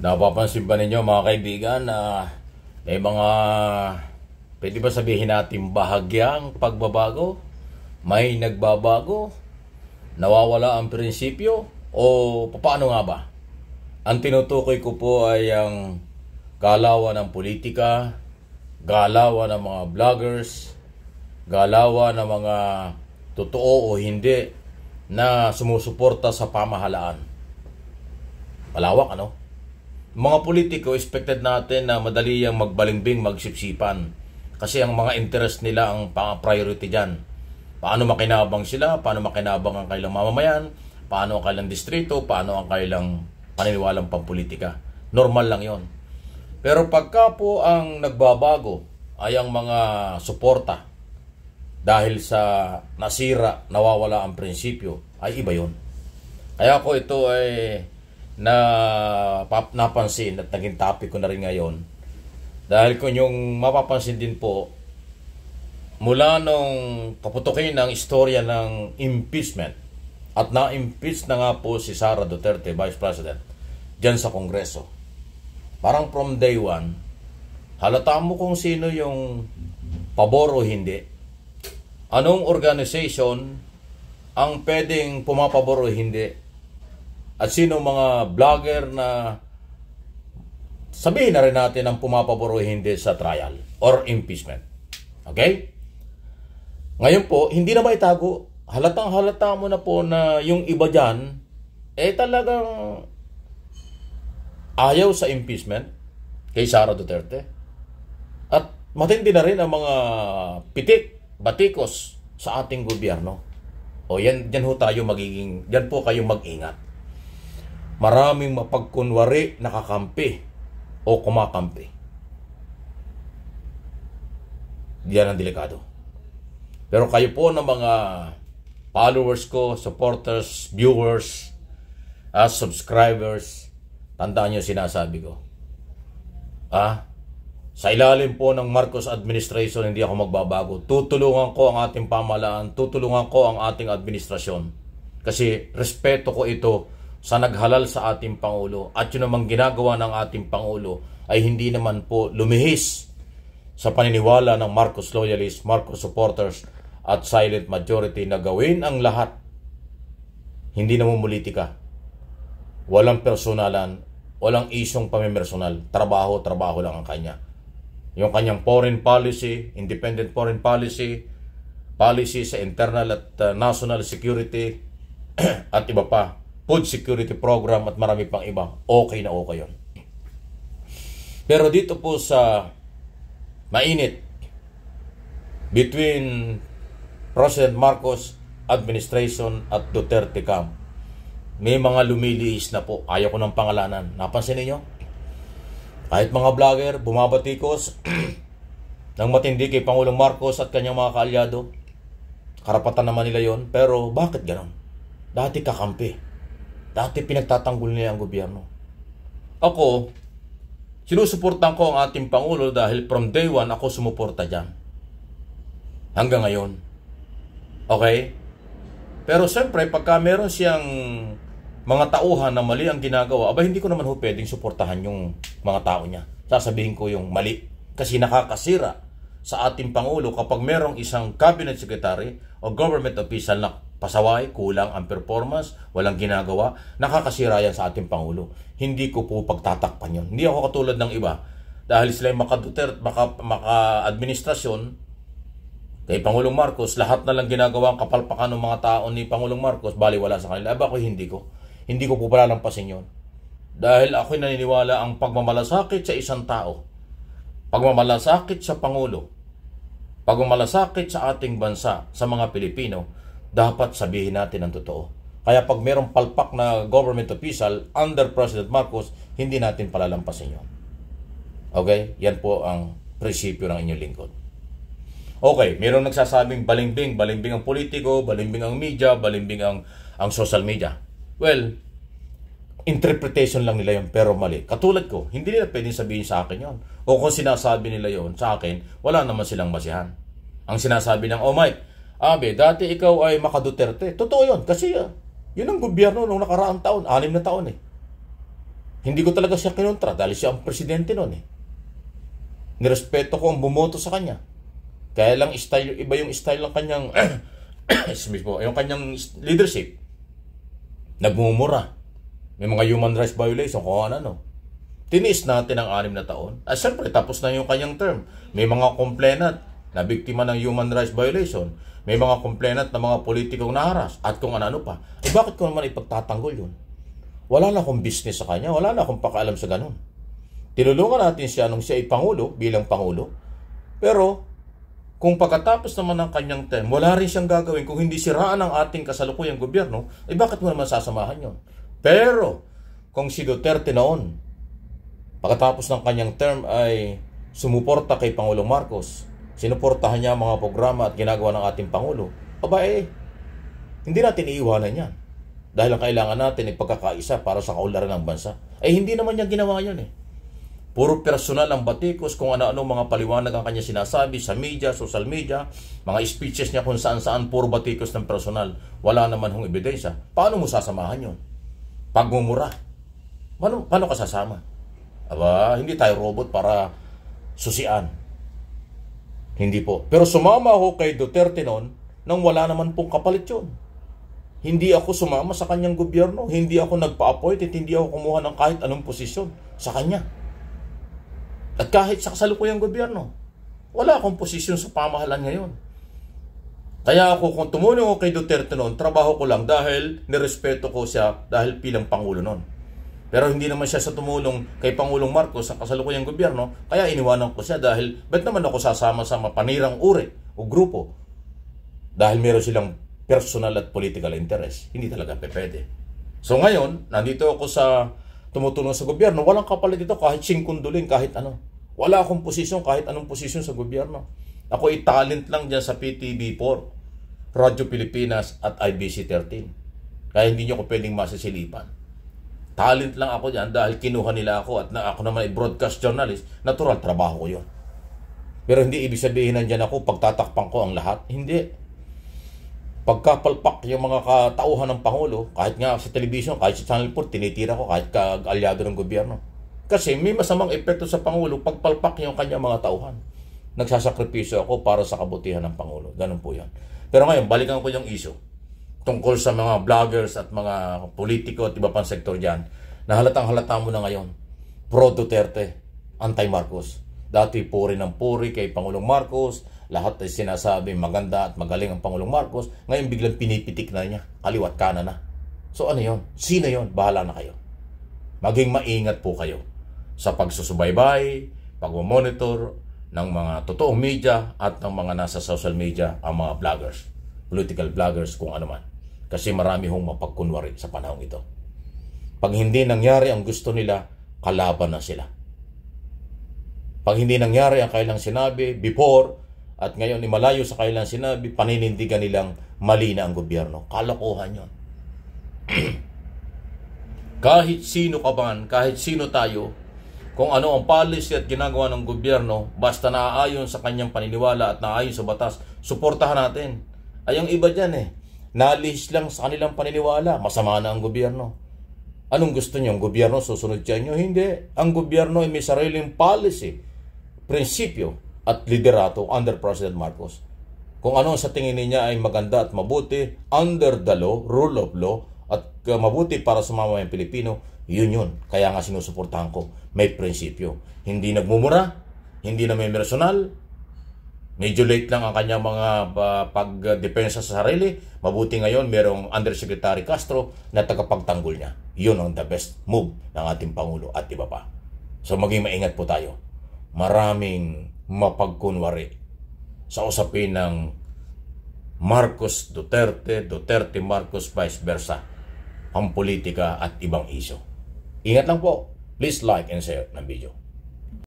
Napapansin ba ninyo mga kaibigan na may mga pwede ba sabihin natin bahagyang pagbabago? May nagbabago? Nawawala ang prinsipyo? O paano nga ba? Ang tinutukoy ko po ay ang galawan ng politika, galawan ng mga vloggers, galawan ng mga totoo o hindi na sumusuporta sa pamahalaan. Malawak, ano? Mga politiko, expected natin na madali yung magbalingbing, magsipsipan. Kasi ang mga interest nila ang priority dyan. Paano makinabang sila, paano makinabang ang kailang mamamayan, paano ang kailang distrito, paano ang kailang paniniwalang pampolitika. Normal lang yon. Pero pagka po ang nagbabago ay ang mga suporta dahil sa nasira, nawawala ang prinsipyo, ay iba yon. Kaya ko ito ay napansin at naging topic ko na rin ngayon. Dahil kung yung mapapansin din po, mula nung kaputukin ng istorya ng impeachment at na-impeach na nga po si Sara Duterte, Vice President, dyan sa Kongreso. Parang from day one, halata mo kung sino yung pabor o hindi. Anong organization ang pwedeng pumapabor o hindi. At sino mga vlogger na sabihin na rin natin ang pumapabor o hindi sa trial or impeachment. Okay? Ngayon po, hindi na maitago. Halatang halata mo na po na yung iba dyan, talagang ayaw sa impeachment kay Sara Duterte. At matindi na rin ang mga batikos sa ating gobyerno. O yan ho tayo yan po kayo mag-ingat. Maraming mapagkunwari nakakampi o kumakampi. Diyan ang delikado. Pero kayo po ng mga followers ko, supporters, viewers, subscribers, tandaan nyo sinasabi ko. Sa ilalim po ng Marcos administration, hindi ako magbabago. Tutulungan ko ang ating pamahalaan, tutulungan ko ang ating administrasyon. Kasi respeto ko ito sa naghalal sa ating Pangulo, at yun namang ginagawa ng ating Pangulo ay hindi naman po lumihis sa paniniwala ng Marcos loyalists, Marcos supporters at silent majority na gawin ang lahat. Hindi namumulitika. Walang personalan, walang isyong pamimersonal. Trabaho lang ang kanya. Yung kanyang foreign policy, independent foreign policy, policy sa internal at national security at iba pa, food security program at marami pang iba, okay na okay yun. Pero dito po sa mainit between President Marcos administration at Duterte camp, may mga lumiliis na po. Ayaw ko ng pangalanan. Napansin niyo? Kahit mga vlogger, bumabatikos ng matindi kay Pangulong Marcos at kanyang mga kaalyado. Karapatan naman nila yon. Pero bakit ganon? Dati kakampi. Dati pinagtatanggol nila ang gobyerno. Ako, sinusuportan ko ang ating Pangulo dahil from day one ako sumuporta dyan. Hanggang ngayon. Okay? Pero siyempre, pagka meron siyang mga tauhan na mali ang ginagawa, hindi ko naman pwedeng suportahan yung mga tao niya. Sasabihin ko yung mali. Kasi nakakasira sa ating Pangulo kapag merong isang cabinet secretary o government official na pasaway, kulang ang performance, walang ginagawa, nakakasira yan sa ating Pangulo. Hindi ko po pagtatakpan yun. Hindi ako katulad ng iba. Dahil sila yung maka-administrasyon kay Pangulong Marcos, lahat na lang ginagawa ang kapalpakan ng mga tao ni Pangulong Marcos, baliwala sa kanila. Ako hindi ko. Hindi ko po palalampasin yun. Dahil ako'y naniniwala ang pagmamalasakit sa isang tao, pagmamalasakit sa Pangulo, pagmamalasakit sa ating bansa, sa mga Pilipino, dapat sabihin natin ang totoo. Kaya pag mayroong palpak na government official under President Marcos, hindi natin palalampasin yun. Okay? Yan po ang prinsipyo ng inyong lingkod. Okay, mayroong nagsasabing balimbing ang politiko, balimbing ang media, balimbing ang social media. Well, interpretation lang nila yun, pero mali. Katulad ko, hindi nila pwedeng sabihin sa akin yun. O kung sinasabi nila yun sa akin, wala naman silang masihan. Ang sinasabi ng, oh Mike, dati ikaw ay maka-Duterte. Totoo yun. Kasi yun ang gobyerno nung nakaraang taon. 6 na taon eh. Hindi ko talaga siya kinontra dahil siya ang presidente noon eh. Nirespeto ko ang bumoto sa kanya. Kaya lang iba yung style ng kanyang yung kanyang leadership. Nagmumura. May mga human rights violation kung ano. Tiniis natin ang 6 na taon. Siyempre, tapos na yung kanyang term. May mga complainant na biktima ng human rights violation. May mga complainant na mga politikong naharas. At kung ano pa. Bakit ko naman ipagtatanggol yun? Wala na akong business sa kanya. Wala na akong pakaalam sa ganun. Tinulungan natin siya nung siya ay Pangulo, bilang Pangulo. Pero, kung pagkatapos naman ng kanyang term, wala rin siyang gagawin kung hindi siraan ang ating kasalukuyang gobyerno, bakit mo naman sasamahan yun? Pero, kung si Duterte noon, pagkatapos ng kanyang term ay sumuporta kay Pangulong Marcos, sinuportahan niya ang mga programa at ginagawa ng ating Pangulo, hindi natin iiwanan yan. Dahil ang kailangan natin ay pagkakaisa para sa kaunlaran ng bansa. Hindi naman niya ginawa yun eh. Puro personal ang batikos kung ano-ano mga paliwanag ang kanya sinasabi sa media, social media, mga speeches niya kung saan-saan, puro batikos ng personal. Wala naman hong ebidensya. Paano mo sasamahan yun? Pagmumura. Paano ka sasama? Hindi tayo robot para susian. Hindi po. Pero sumama ako kay Duterte noon nang wala naman pong kapalit yun. Hindi ako sumama sa kanyang gobyerno. Hindi ako nagpa-appoint at hindi ako kumuha ng kahit anong posisyon sa kanya. At kahit sa kasalukuyang gobyerno, wala akong posisyon sa pamahalaan ngayon. Kaya ako, kung tumulong ako kay Duterte noon, trabaho ko lang dahil nirespeto ko siya dahil bilang Pangulo noon. Pero hindi naman siya sa tumulong kay Pangulong Marcos sa kasalukuyang gobyerno, kaya iniwanan ko siya dahil ba't naman ako sasama sa mapanirang uri o grupo? Dahil meron silang personal at political interest. Hindi talaga pwede. So ngayon, nandito ako sa tumutulong sa gobyerno, walang kapalit ito kahit singkundulin, kahit ano. Wala akong posisyon, kahit anong posisyon sa gobyerno. Ako ay talent lang dyan sa PTV4, Radyo Pilipinas at IBC 13. Kaya hindi nyo ko pwedeng masisilipan. Talent lang ako dyan dahil kinuha nila ako at ako naman ay broadcast journalist. Natural, trabaho ko yun. Pero hindi ibig sabihin nandiyan ako, pagtatakpan ko ang lahat. Hindi. Pagkapalpak yung mga katauhan ng Pangulo, kahit nga sa television, kahit sa Channel 4, tinitira ko kahit kaalyado ng gobyerno. Kasi may masamang epekto sa Pangulo pagpalpak yung kanya mga tauhan. Nagsasakripisyo ako para sa kabutihan ng Pangulo. Ganun po yan. Pero ngayon, balikan ko yung issue tungkol sa mga vloggers at mga politiko at iba pang sektor dyan na halatang-halata mo na ngayon. Pro-Duterte, anti-Marcos. Dati puri ng puri kay Pangulong Marcos, lahat ay sinasabi maganda at magaling ang Pangulong Marcos, ngayon biglang pinipitik na niya, kaliwat kanan na. So ano yon? Sino yon? Bahala na kayo. Maging maingat po kayo sa pagsusubaybay, pag-monitor ng mga totoong media at ng mga nasa social media, ang mga vloggers, political vloggers, kung ano man. Kasi marami hong mapagkunwari sa panahong ito. Pag hindi nangyari ang gusto nila, kalaban na sila. Pag hindi nangyari ang kailang sinabi before at ngayon malayo sa kailang sinabi, paninindigan nilang mali na ang gobyerno. Kalokohan yun. Kahit sino ka man, kahit sino tayo, kung ano ang policy at ginagawa ng gobyerno, basta naaayon sa kanyang paniniwala at naaayon sa batas, suportahan natin. Ay ang iba dyan nalihis lang sa kanilang paniniwala, masama na ang gobyerno. Anong gusto niyo? Ang gobyerno susunod sa inyo? Hindi. Ang gobyerno ay may sariling policy, prinsipyo at liderato under President Marcos. Kung ano sa tingin niya ay maganda at mabuti, under the law, rule of law, at mabuti para sa mamamayang Pilipino, yun. Kaya nga sinusuportahan ko, may prinsipyo. Hindi nagmumura, hindi na may personal, medyo late lang ang kanyang mga pagdepensa sa sarili. Mabuti ngayon, merong Undersecretary Castro na tagapagtanggol niya. Yun ang the best move ng ating Pangulo at iba pa. So maging maingat po tayo. Maraming mapagkunwari sa usapin ng Marcos Duterte, Duterte Marcos vice versa, ang politika at ibang isyo. Ingat lang po. Please like and share ng video.